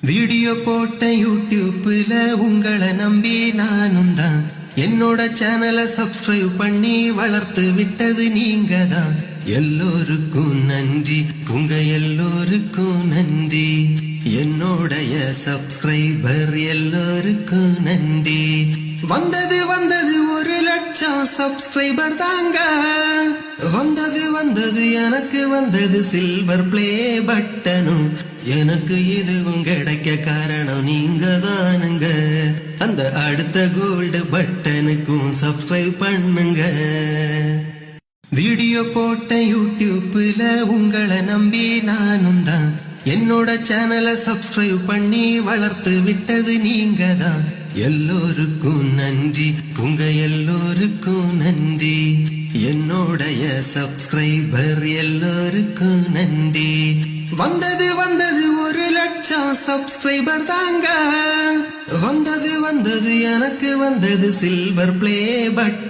Video போட்ட யூடியூப்ல உங்களை நம்பி நானும் தான் என்னோட சேனலை சப்ஸ்கிரைப் பண்ணி வளர்த்து விட்டது நீங்க தான். எல்லோருக்கும் நன்றி, உங்க எல்லோருக்கும் நன்றி. என்னோடைய சப்ஸ்கிரைபர் எல்லோருக்கும் நன்றி. வந்தது 1,00,000 சப்ஸ்கிரைபர் தாங்க. வந்தது எனக்கு வந்தது சில்வர் பிளே பட்டனும். எனக்கு இதுவும் கிடைக்க காரணம் நீங்க தானுங்க. அந்த அடுத்த கோல்டு பட்டனுக்கும் சப்ஸ்கிரைப் பண்ணுங்க. வீடியோ போட்ட யூடியூப்ல உங்களை நம்பி நானும் தான் என்னோட சேனலை சப்ஸ்கிரைப் பண்ணி வளர்த்து விட்டது நீங்க தான். எல்லோருக்கும் நன்றி, உங்க எல்லோருக்கும் நன்றி. என்னோடைய சப்ஸ்கிரைபர் எல்லோருக்கும் நன்றி. வந்தது 1,00,000 சப்ஸ்கிரைபர் தாங்க. வந்தது எனக்கு வந்தது சில்வர் பிளே பட்டன்.